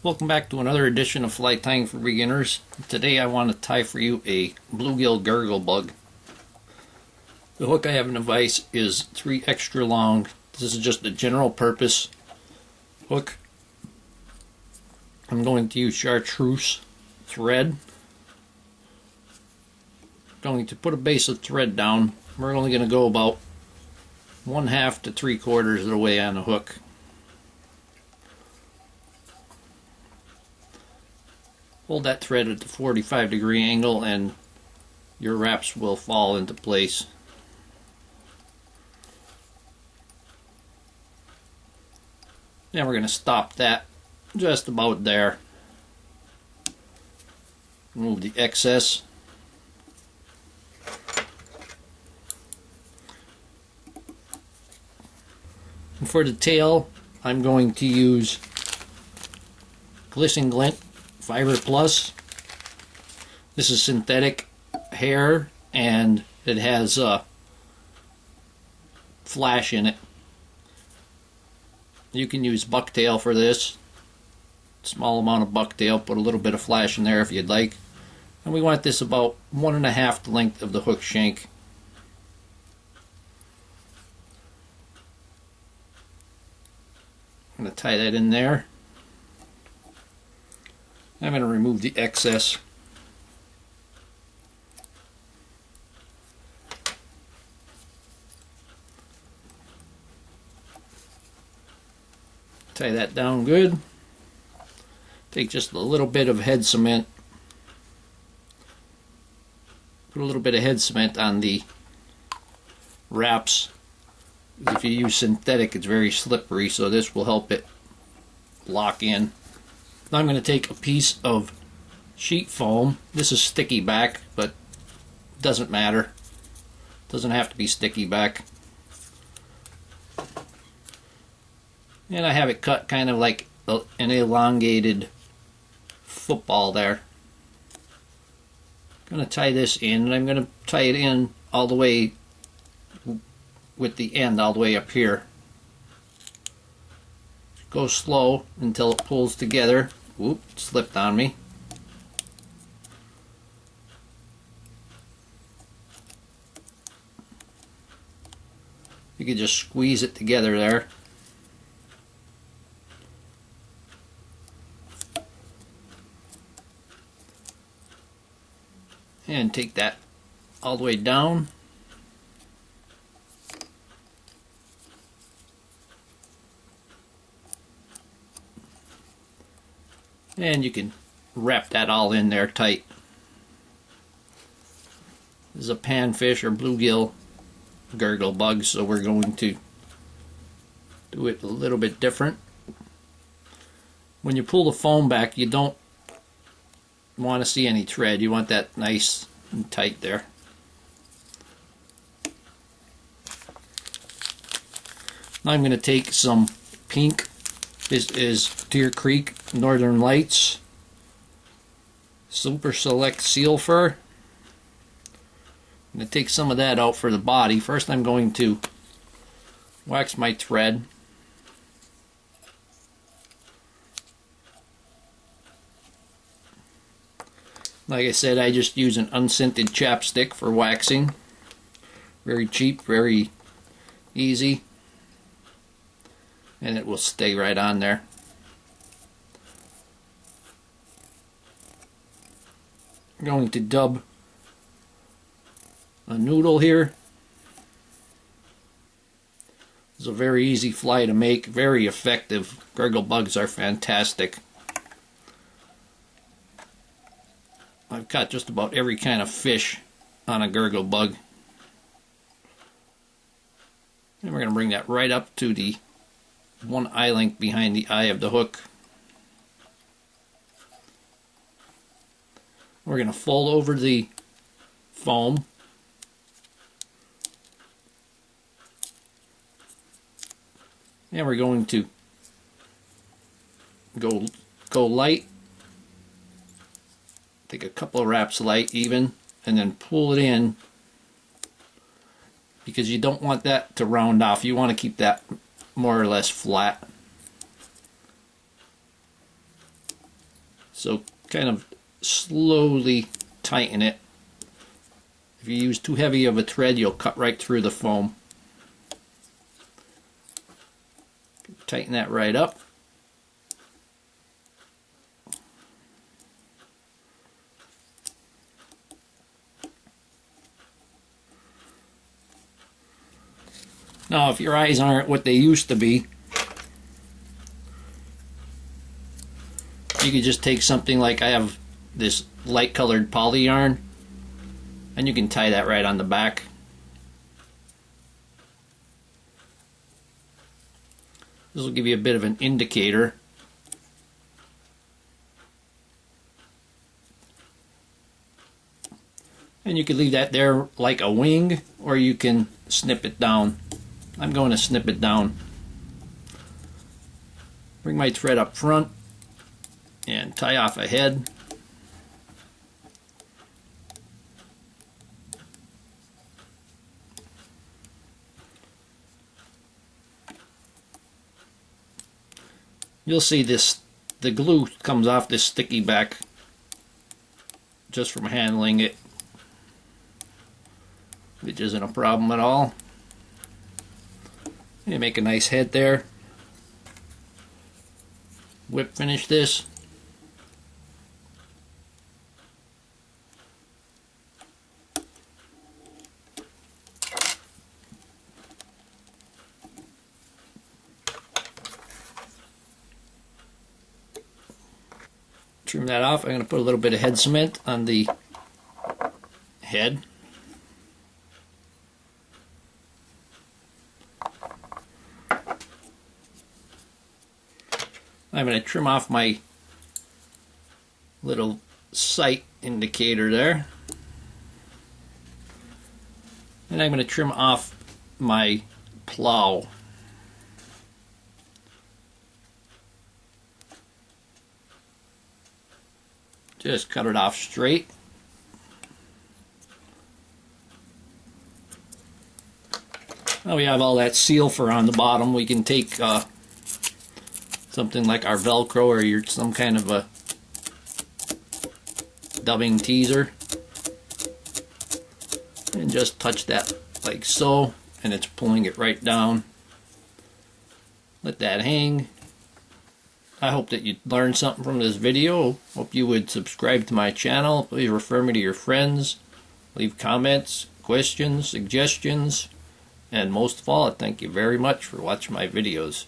Welcome back to another edition of Fly Tying for Beginners. Today I want to tie for you a bluegill gurgle bug. The hook I have in the vise is 3 extra long. This is just a general purpose hook. I'm going to use chartreuse thread. I'm going to put a base of thread down. We're only going to go about 1/2 to 3/4 of the way on the hook. Hold that thread at the 45-degree angle and your wraps will fall into place. Then we're going to stop that just about there. Remove the excess. And for the tail, I'm going to use Glisten Glint Fiber Plus. This is synthetic hair and it has flash in it. You can use bucktail for this. Small amount of bucktail, put a little bit of flash in there if you'd like. And we want this about 1.5 the length of the hook shank. I'm going to tie that in there. I'm going to remove the excess. Tie that down good. Take just a little bit of head cement. Put a little bit of head cement on the wraps. If you use synthetic, it's very slippery, so this will help it lock in. Now I'm going to take a piece of sheet foam. This is sticky back, but it doesn't matter. It doesn't have to be sticky back. And I have it cut kind of like an elongated football there. I'm going to tie this in, and I'm going to tie it in all the way with the end all the way up here. Go slow until it pulls together. Oop, it slipped on me. You can just squeeze it together there. And take that all the way down. And you can wrap that all in there tight. This is a panfish or bluegill gurgle bug, so we're going to do it a little bit different. When you pull the foam back, you don't want to see any thread. You want that nice and tight there. Now I'm going to take some pink. This is Deer Creek Northern Lights Super Select Seal Fur. I'm going to take some of that out for the body. First I'm going to wax my thread. Like I said, I just use an unscented chapstick for waxing. Very cheap, very easy. And it will stay right on there. I'm going to dub a noodle here. It's a very easy fly to make, very effective. Gurgle bugs are fantastic. I've caught just about every kind of fish on a gurgle bug. And we're going to bring that right up to the 1 eye length behind the eye of the hook. We're going to fold over the foam. And we're going to go light. Take a couple of wraps light even, and then pull it in, because you don't want that to round off. You want to keep that more or less flat. So kind of slowly tighten it. If you use too heavy of a thread, you'll cut right through the foam. Tighten that right up. Now, if your eyes aren't what they used to be, you could just take something like I have this light colored poly yarn, and you can tie that right on the back. This will give you a bit of an indicator. And you could leave that there like a wing, or you can snip it down. I'm going to snip it down. Bring my thread up front and tie off a head. You'll see this, the glue comes off this sticky back just from handling it, which isn't a problem at all. You make a nice head there. Whip finish this. Trim that off. I'm going to put a little bit of head cement on the head. I'm going to trim off my little sight indicator there. And I'm going to trim off my plow. Just cut it off straight. Now we have all that seal fur on the bottom. We can take something like our Velcro or some kind of a dubbing teaser, and just touch that like so, and it's pulling it right down. Let that hang. I hope that you learned something from this video. Hope you would subscribe to my channel. Please refer me to your friends. Leave comments, questions, suggestions, and most of all, I thank you very much for watching my videos.